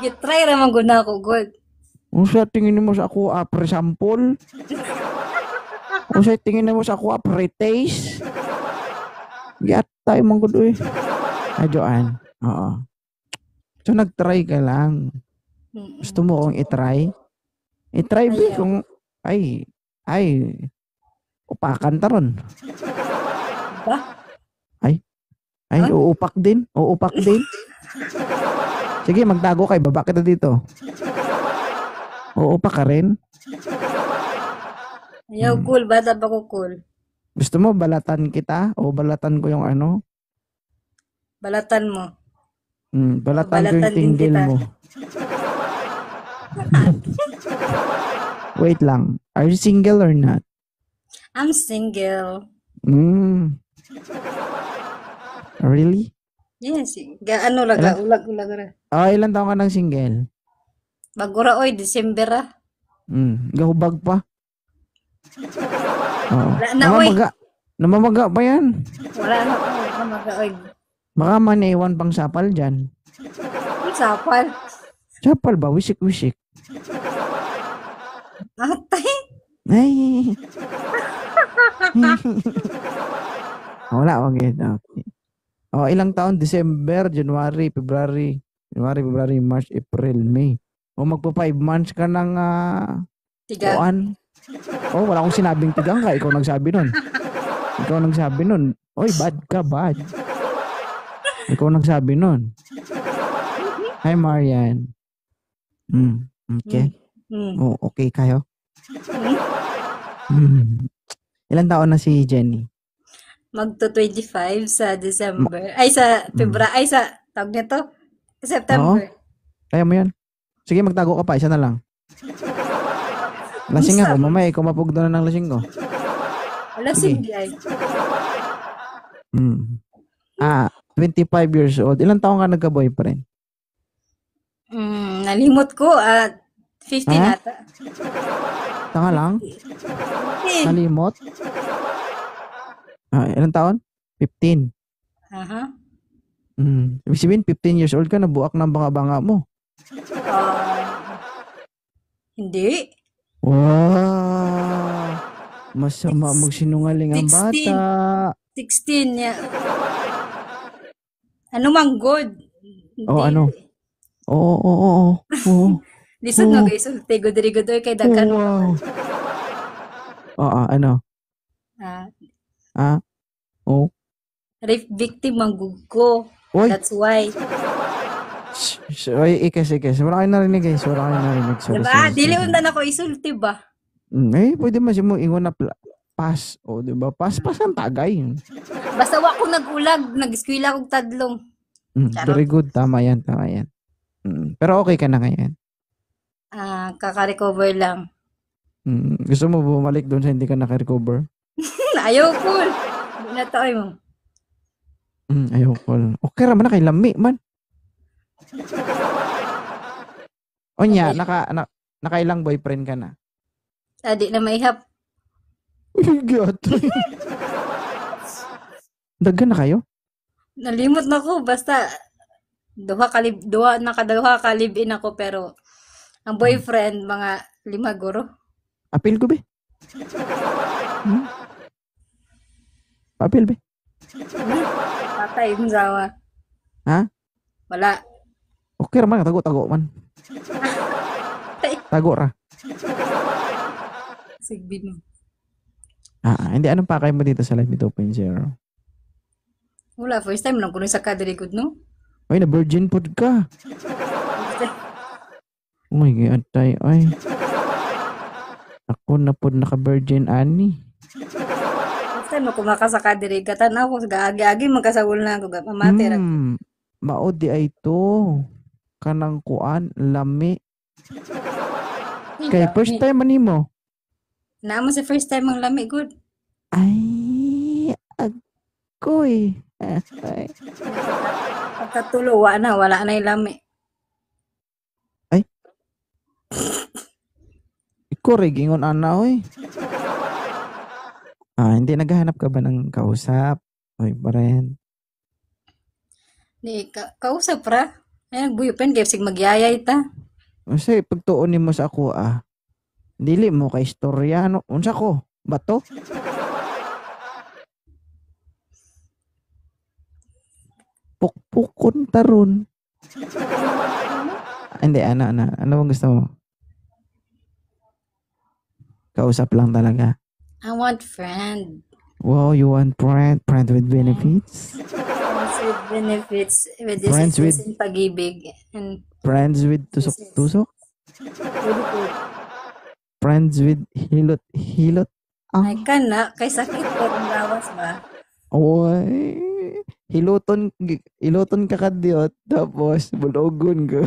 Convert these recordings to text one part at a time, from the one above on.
Gitry raman gud na ako, good. Unsa tingin mo sa ako pre sample? Unsa tingin mo sa ako pre taste? Giyatay man gud oy. Adyoan. Oo. So nagtry ka lang. Gusto Mm. mo akong i-try? I-try ba Ayaw. kung ay upakan taron. Ba? Ay, ay Ano? uupak din. Uupak din. Sige, magtago kay baba kita dito. Uupak ka rin. Ayaw, Hmm. cool. Bata pa ko cool. Gusto mo balatan kita o balatan ko yung ano? Balatan mo. Balatan ko yung Balatan din tinggil kita. mo. Wait lang. Are you single or not? I'm single. Hmm. Really? Yes. Ano laga, Ilan, ulag-ulag ra. ilan taon ka ng single? Bagura oy, December ah. Gahubag pa. Oo. Wala na oy. Namamaga. Namamaga pa yan. Wala na oy. Namaga oy. Baka maniwan pang sapal dyan. Ang sapal. Sapal ba? Wisik-wisik. Atay. Ay. Wala, wag yun. Okay. Ilang taon? December, January, February. January, February, March, April, May. Magpa 5 months ka ng Tigang. kuan. Wala akong sinabing tigang ka. Ikaw nagsabi nun. Ikaw nagsabi nun. Oy, bad ka, bad. Ikaw nagsabi nun. Hi, Marian. Okay. Okay kayo? Ilan taon na si Jenny? Magto 25 sa December. Ay, sa February. Ay, sa, tawag nito? Oo. September. Kaya mo yan. Sige, magtago ka pa. Isa na lang. Lasing ako. Mamaya, ikaw mapugdo na ng lasing ko. Wala Sige. sindi ay. 25 years old. Ilan taon ka nagka-boyfriend? Nalimot ko at 15 Ha? ata. Tanga lang? 15. Nalimot? Ilan taon? 15. Aha. Ibig sabihin, 15 years old ka, nabuak ng banga-banga mo. Hindi. Wow! Masama magsinungaling ang 16. bata. 16 niya. Ano mang good? Hindi. Ano? Oo. Lisod no guys. Ultigo diri good oy kay daghan mo. Wow. Ano? Oh. Rape victim ang ko. Oy. That's why. Oy, ikas. Wala kayo narinig guys. Wala kayo narinig. Sorry. Diba? Dili undan ako isulti ba? Pwede man siya mo ingon na pass. Diba? Pass ang tagay. Basta wa ko nag-ulag. Nag-eskwela kong tadlong. Very good. Tama yan. Pero okay ka na ngayon. Kaka-recover lang. Gusto mo bumalik doon sa hindi ka naka-recover? Ayaw ko. Hindi na tayo mo. Ayaw ko. Okay raman na kay lami man. Onya, nakailang boyfriend ka na? Di na maihap. Uy, gato. Daghan na kayo? Nalimot na ko. Basta, duha kalibin ako, pero ang boyfriend, mga 5 guro. Apil ko be. Apil be. Patay yung sawa. Ha? Wala. Okay raman, tago man. Tago ra. Sige mo. Hindi, anong pakay mo dito sa Live 2.0? Wala, first time lang kuno sa kadirikod, no? Ay, na virgin food ka. Oh my God, tay. Ay. Ako na po naka-virgin ani. First time ako makasaka diri. Katanaw ko, gaagi-agi magkasawul na ako. Mamatera. Maodi ay to. Kanang kuan, lami. Kay first time man mo. Naamo sa first time ang lami, good. Ay, agoy. Ay. Pagkatulo, wala na yung lami. Ay. Iko gingon ana oy. Hindi naghahanap ka ba ng kausap? Oy, paren. Di, kausap ra. Ay, boyfriend kaya sig magyayay ta. Kasi pagtuunin mo sa ako dili mo kay istorya no. Unsa ko? Bato? Pukpukon taron. Hindi, ano bang gusto mo? Kausap lang talaga. I want friend. Wow, you want friend with benefits? Friends with benefits, with Friends with- in pag-ibig. And Friends with tusok-tusok? pwede po. Friends with hilot? Ay ka na, kay sakit ko kung lawas ba? Oy, hiluton ka kadyot, tapos bulogon ka.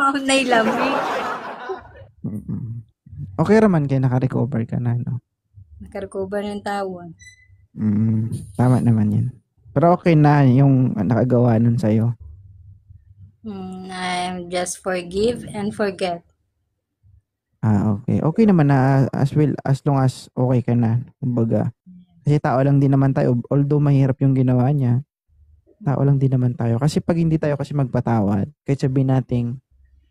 Oh, nailami. Okay raman kaya naka-recover ka na, no? Nakarecover ng tawon. Tama naman yan. Pero okay na yung nakagawa nun sa'yo. I'm just forgive and forget. Okay. Okay naman na as long as okay ka na. Kumbaga, kasi tao lang din naman tayo. Although mahirap yung ginawa niya, tao lang din naman tayo. Kasi pag hindi tayo kasi magpatawad, kahit sabihin nating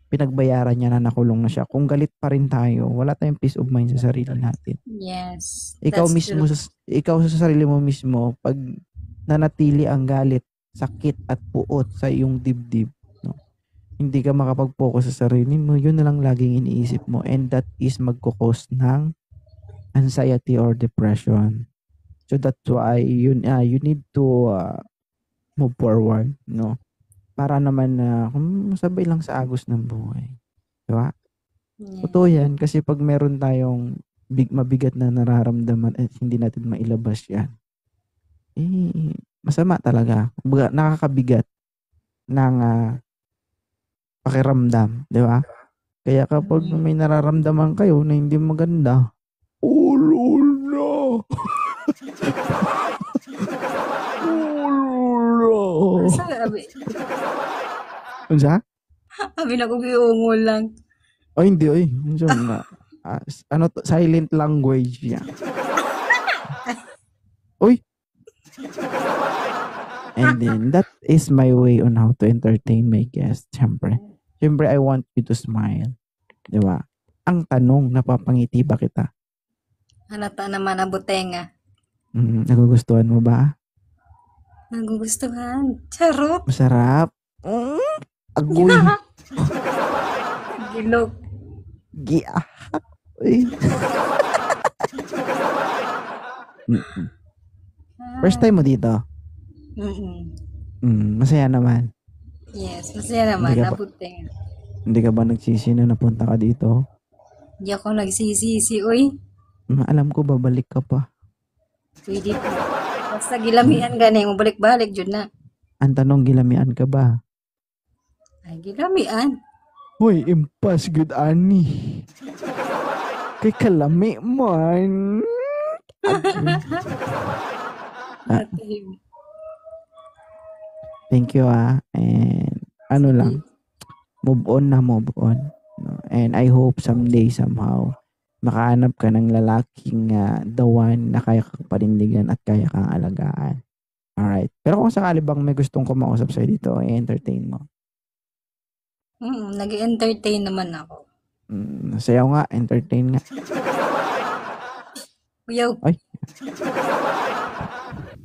pinagbayaran niya na nakulong na siya, kung galit pa rin tayo, wala tayong peace of mind sa sarili natin. Yes. Ikaw that's mismo, true. ikaw sa sarili mo mismo, pag nanatili ang galit, sakit at puot sa iyong dibdib, no? Hindi ka makapag-focus sa sarili mo, yun na lang laging iniisip mo, and that is magkukos ng anxiety or depression. So that's why you need to move forward, no? Para naman na sabay lang sa agos ng buhay. Diba? Yeah. Totoo yan, kasi pag meron tayong mabigat na nararamdaman at hindi natin mailabas yan, masama talaga. Nakakabigat ng pakiramdam, di ba? Kaya kapag may nararamdaman kayo na hindi maganda, ulula! Ulula! Sabi, Unsa? sabi na kong iungol lang. Oh, hindi, oy. Unsa na? Silent language yan. Uy! And then, that is my way on how to entertain my guests. Siyempre, I want you to smile. Di ba? Ang tanong, napapangiti ba kita? Halata naman ang butenga. Nagugustuhan mo ba? Nagugustuhan. Charot. Masarap? Agoy. Gilog. Giahak. Uy. First time mo dito? Masaya naman. Yes, masaya naman. Hindi ka ba- Nabutenga. Hindi ka ba nagsisi na napunta ka dito? Hindi ako nagsisisi, uy. Alam ko, babalik ka pa. Pwede po. Basta gilamian gani, mabalik-balik dyan na. Ang tanong, gilamian ka ba? Ay, gilamian. Hoy, impas good ani. Kay kalami man. Thank you and ano lang, move on. No? And I hope someday somehow makahanap ka ng lalaking the one na kaya kang panindigan at kaya kang alagaan. Alright. Pero kung sakali bang may gustong kumausap sa'yo dito, i-entertain mo. Nag-entertain naman ako. Sayaw nga, entertain nga. Uyaw. Ay.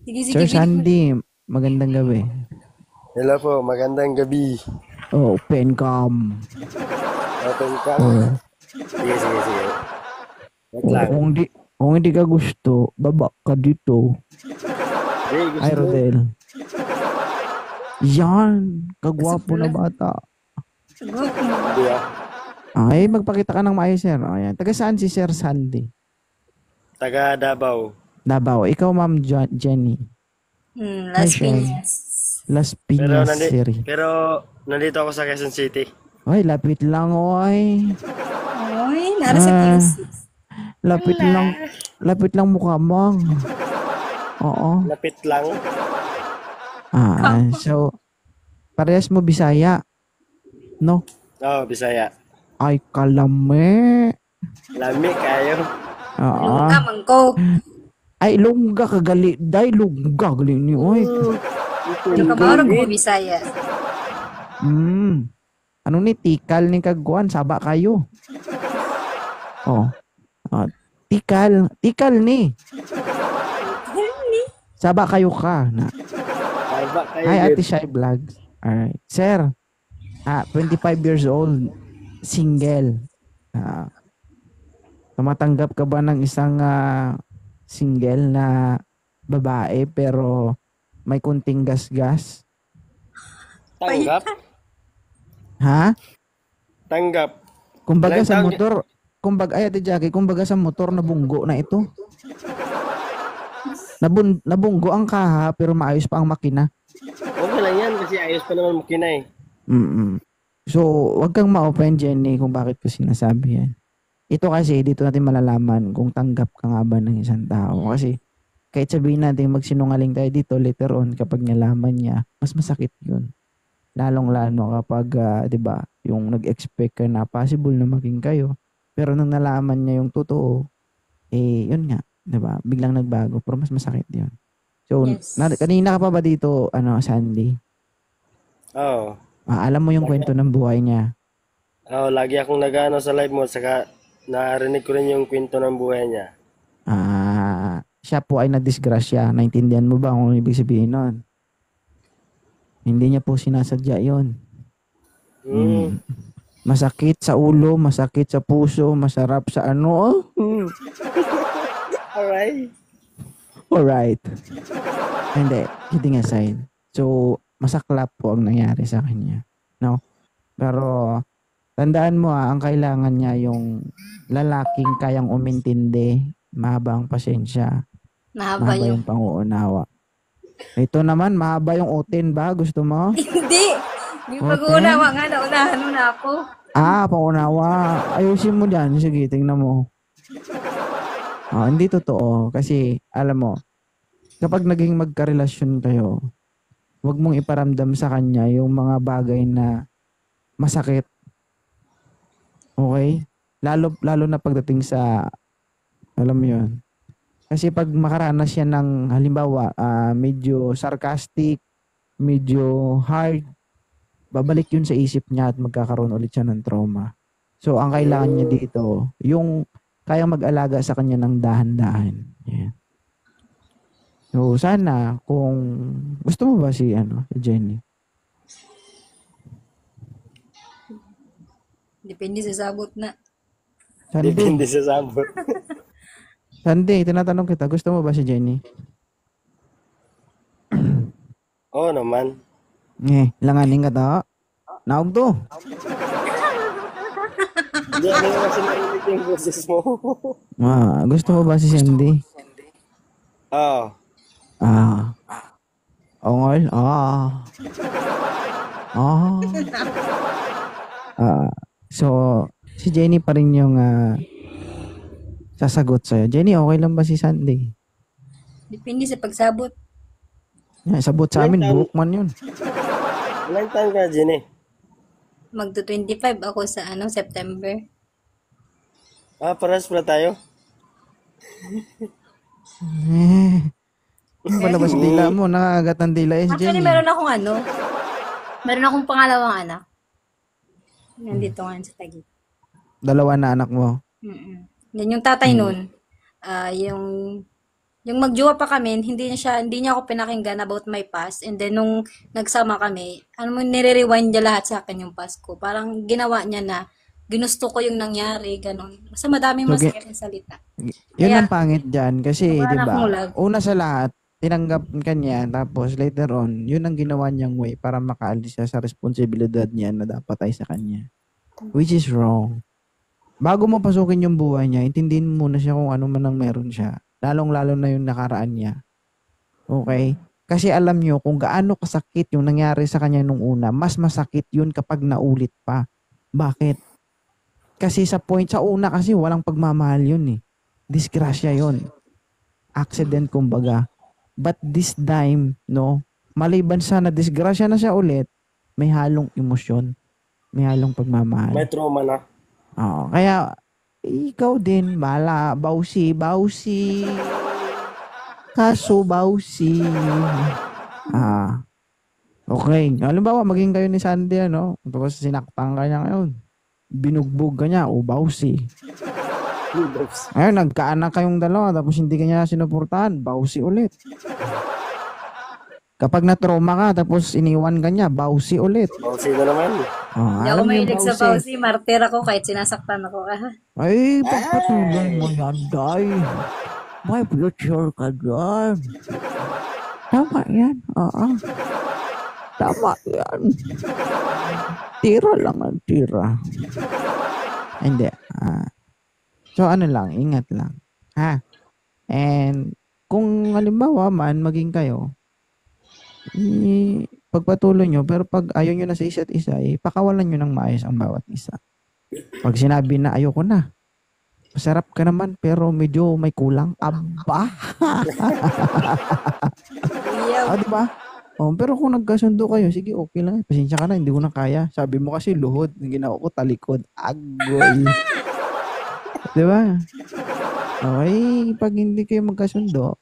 Sige, Sir Sandy, magandang gabi. Hello po, magandang gabi. Oh, open cam. Open ka? Sige. Wait lang. Kung hindi ka gusto, baba ka dito. Hey, gusto Ay, mo? Rodel. Yan, kagwapo na bata. Hindi ah. Ay, magpakita ka ng maayos, sir. Ayan. Taga saan si Sir Sandy? Taga Davao. Davao. Ikaw, Ma'am Jenny. Las Hi, Shen. Piñas. Las Piñas City. Pero nandito ako sa Quezon City. Ay, lapit lang, oy. Uy, nara sa QC. Lapit lang mukha mo. Oo. Lapit lang. So, parehas mo Bisaya. No? Oh, Bisaya. Ay, kalame. Lami kayo. Oo. Lungga man ko. Ay, lungga kagali. Day, lungga. Galing niyo, oy. Hindi ka marunong ko Bisaya. Ano ni tikal ni kagkuan saba kayo. Oh. Oh, tikal ni. Saba kayo ka na. Aba kayo, Hi, Gid. Ate Shy Vlogs. Alright. Sir, 25 years old, single. Ah, tumatanggap ka ba ng isang single na babae pero may kunting gasgas? Tanggap? Ha? Tanggap. Kumbaga Ilang sa taon- motor, kumbaga ay Ate Jackie, kumbaga sa motor na bunggo na ito. Nabunggo ang kaha pero maayos pa ang makina. Okay lang yan kasi ayos pa naman makina eh. Mm. So, wag kang ma-open, Jenny, kung bakit ko sinasabi yan. Ito kasi, dito natin malalaman kung tanggap ka nga ba ng isang tao. Kasi, kahit sabihin natin magsinungaling tayo dito, later on, kapag nalaman niya, mas masakit yun. Lalong-lalo kapag, di ba, yung nag-expect ka na possible na maging kayo. Pero nung nalaman niya yung totoo, yun nga, di ba, biglang nagbago. Pero mas masakit yun. So, Yes. kanina ka pa ba dito, Sandy? Oo. Alam mo yung kwento ng buhay niya. Oo, lagi akong nag-ano sa live mo, saka narinig ko rin yung kwento ng buhay niya. Siya po ay nadisgrasya. Naintindihan mo ba kung ano ibig sabihin nun? Hindi niya po sinasadya yun. Masakit sa ulo, masakit sa puso, masarap sa ano. Alright. Alright. Hindi, kidding aside. So, masaklap po ang nangyari sa kanya. No? Pero, tandaan mo ang kailangan niya yung lalaking kayang umintindi, mahaba ang pasensya, Mahaba mahaba yung... yung panguunawa. Ito naman, mahaba yung utin ba? Gusto mo? Hindi! Hindi Okay. pag-uunawa nga, naunahan mo na ako. Pangunawa. Ayusin mo dyan. Sige, tingnan mo. Hindi totoo. Kasi, alam mo, kapag naging magkarelasyon kayo, huwag mong iparamdam sa kanya yung mga bagay na masakit. Okay? Lalo na pagdating sa, alam mo yun. Kasi pag makaranas siya ng, halimbawa, medyo sarcastic, medyo hard, babalik yun sa isip niya at magkakaroon ulit siya ng trauma. So, ang kailangan niya dito, yung kayang mag-alaga sa kanya ng dahan-dahan. Yan. So, sana, kung gusto mo ba si Jenny? Depende sa sabot na. Depende sa sabot. Sandy, tinatanong kita, gusto mo ba si Jenny? Oo naman. Langanin ka to. Naog to. Hindi ako kasi narinig yung boses mo. Gusto mo ba si Sandy? Oo. Ongol? So, si Jenny pa rin yung sasagot sa'yo. Jenny, okay lang ba si Sandy? Depende sa pagsabot. Sabot sa amin, buhok man yun. Ilang taon ka, Jenny? Magto-25 ako sa September. Paras pala tayo. Palabas dila mo, nakagat ng dila si Actually, Jenny. meron akong pangalawang anak. Nandito nga sa Taguig. Dalawa na anak mo. Yan yung tatay nun, yung magjowa pa kami, hindi niya ako pinakinggan about my past. And then, nung nagsama kami, nire-rewind niya lahat sa akin yung past ko. Parang ginawa niya na, ginusto ko yung nangyari, ganun. Basta madaming So, masakit na salita. Yun Kaya- ang pangit dyan. Kasi, Wala di ba, akong love. una sa lahat, tinanggap ka niya, tapos later on, yun ang ginawa niyang way para makaalis siya sa responsibilidad niya na dapat ay sa kanya. Which is wrong. Bago mo pasukin yung buhay niya, intindihin mo muna siya kung ano man ang meron siya. Lalong-lalo na yung nakaraan niya. Okay? Kasi alam niyo kung gaano kasakit yung nangyari sa kanya nung una, mas masakit yun kapag naulit pa. Bakit? Kasi sa una kasi walang pagmamahal yun eh. Disgrasya yun. Accident kumbaga. But this time, maliban sa na disgrasya na siya ulit, may halong emosyon. May halong pagmamahal. May trauma na. Oo, kaya ikaw din, bala, bausi. Kaso bausi. Okay. Halimbawa, maging kayo ni Sandy, ano? Tapos sinaktan ka niya ngayon. Binugbog ka niya, o bawsi. Ngayon, nagkaanak kayong dalawa, tapos hindi ka niya sinuportahan, bawsi ulit. Kapag na-trauma ka, tapos iniwan ka niya, bawsi ulit. Bawsi na naman. Hindi ako Alam niyo yung mahilig sa bawsi. pausi. Martir ako kahit sinasaktan ako. Ay, pagpatuloy mo yan, Day. May future ka dyan. Tama yan. Oo. Tama yan. Tira lang ang tira. Hindi. So, ano lang, ingat lang. Ha? And, kung halimbawa man, maging kayo, pagpatuloy nyo, pero pag ayaw nyo na sa isa't isa, pakawalan nyo ng maayos ang bawat isa. Pag sinabi na ayoko na, masarap ka naman, pero medyo may kulang. Aba! Iyaw. Diba? Pero kung nagkasundo kayo, sige, okay lang. Pasensya ka na, hindi ko na kaya. Sabi mo kasi luhod. Ang ginawa ko, talikod. Agoy. Diba? Okay, pag hindi kayo magkasundo,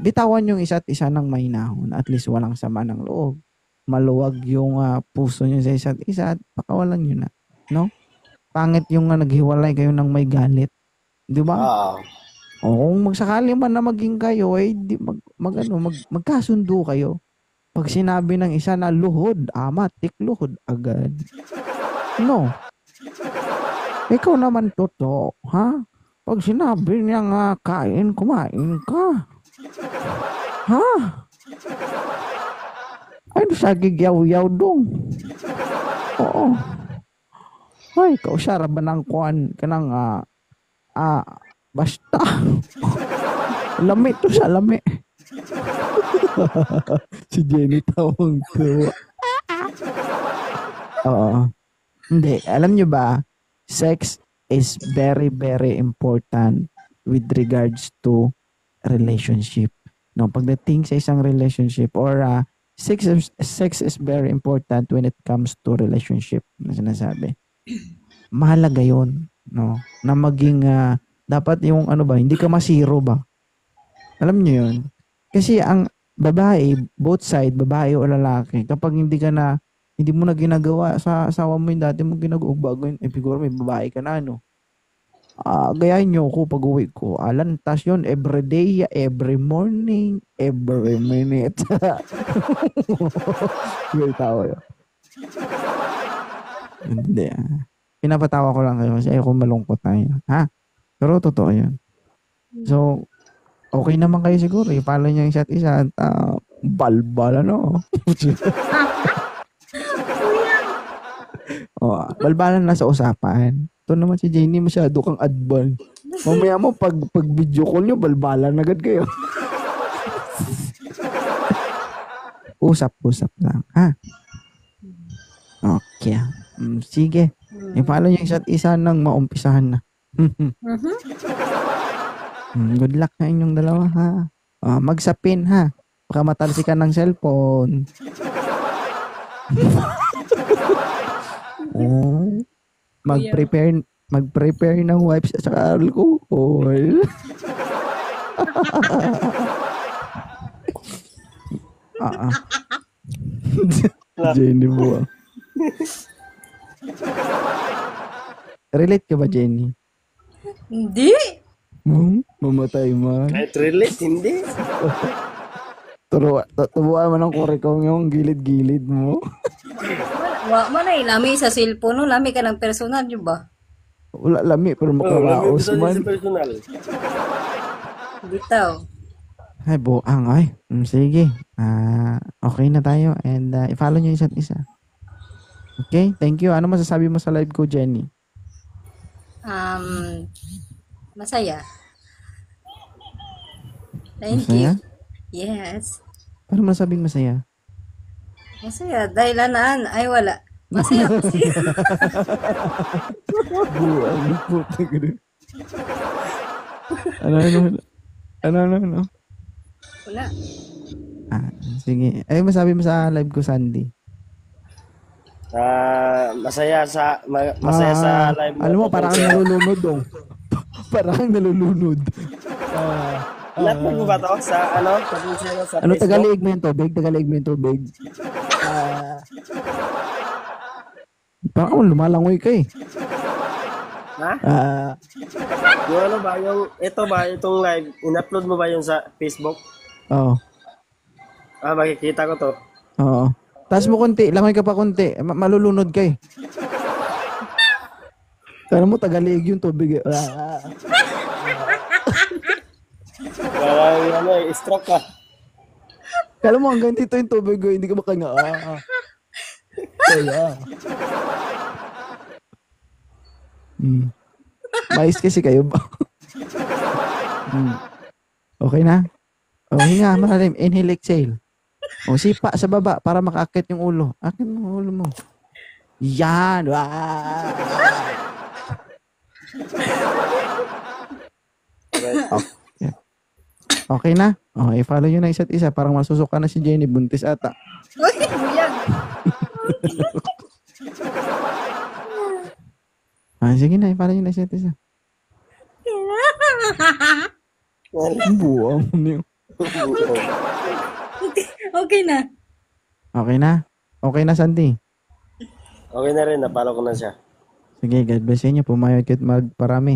bitawan yung isa't isa ng mahinahon. At least walang sama ng loob. Maluwag yung puso nyo sa isa't isa at pakawalan nyo na. No? Pangit yung naghiwalay kayo ng may galit. Di ba? Kung magsakali man na maging kayo, magkasundo kayo. Pag sinabi ng isa na luhod, matik luhod agad. No. Ikaw naman totoo, ha? Pag sinabi niya nga kain, kumain ka. Ha? Ay, sagig yaw-yaw dong. Oo. Ay, kausara ba ng kuan ka ng basta. Lami to sa lami. Si Jenny tawang tuwa. Oo. Hindi, alam nyo ba, sex is very, very important with regards to relationship. No, pagdating sa isang relationship or sex is very important when it comes to relationship na sinasabi. Mahalaga yun, no? Na maging dapat yung hindi ka masiro ba? Alam niyo yun? Kasi ang babae, both side, babae o lalaki, kapag hindi mo na ginagawa sa asawa mo yung dati mo ginagawa, bago yun, siguro may babae ka na, gayahin nyo ako pag uwi ko. Lantas yun, every day, every morning, every minute. May tawa yun. Hindi. Pinapatawa ko lang kayo kasi ayoko malungkot tayo. Ha? Pero totoo yun. So, okay naman kayo siguro. Follow nyo yung isa't isa at balbal, balbalan na sa usapan. Ito naman si Jenny, masyado kang advan. Mamaya mo, pag video call nyo, balbalan agad kayo. Usap lang. Ha? Okay. Sige. I-follow nyo yung isa't isa nang maumpisahan na. Good luck na inyong dalawa, ha? Magsapin, ha? Baka matalsikan ng cellphone. Mag-prepare ng wipes at saka alcohol. Jenny mo. Relate ka ba, Jenny? Hindi. Mamatay man. Kahit relate, hindi. Tubuan mo ng kurikong yung gilid-gilid mo. Wa man ay lami sa cellphone no, lami ka ng personal, di ba? Wala lami, pero makaraos man. Personal. Bitaw. Ay, buang ay. Sige. Okay na tayo and i-follow nyo isa't isa. Okay? Thank you. Ano masasabi mo sa live ko, Jenny? Masaya. Thank Masaya? you. Yes. Paano masabing masaya? Masaya. Dahil ay wala. Masaya kasi. Buang. Puti ko din. Ano? Wala. Sige. Ay, masabi mo sa live ko, Sandy. Masaya sa live mo. Alam mo, parang nalulunod dong. Parang nalulunod. Na-upload mo ba to sa ano? Sa Ano, Facebook? tagaliig mo yung tubig? Tagaliig mo yung tubig? Parang lumalangoy ka eh. Ha? Ah, Yung ano ba? Itong live, in-upload mo ba yun sa Facebook? oo. Makikita ko to. Oo. Taas mo konti, langoy ka pa konti. Malulunod ka eh. Kala mo tagaliig yung tubig eh. Parang stroke ka. Kala mo hanggang dito yung tubig ko, hindi ka makanga. Kaya. Mais kasi kayo ba? Okay na? O, hinga, malalim. Inhale, exhale. O, sipa sa baba para makaakit yung ulo. Akit mo ulo mo. Yan! Okay. Okay na? O, i-follow nyo na isa't isa. Parang masusuka na si Jenny. Buntis ata. Uy, buyag. Sige na, i-follow nyo na isa't isa. Ang buwang niyo. Okay na. Okay na? Okay na, Santi? Okay na rin, napalo ko na siya. Sige, God bless sa inyo. Pumayag ka't magparami.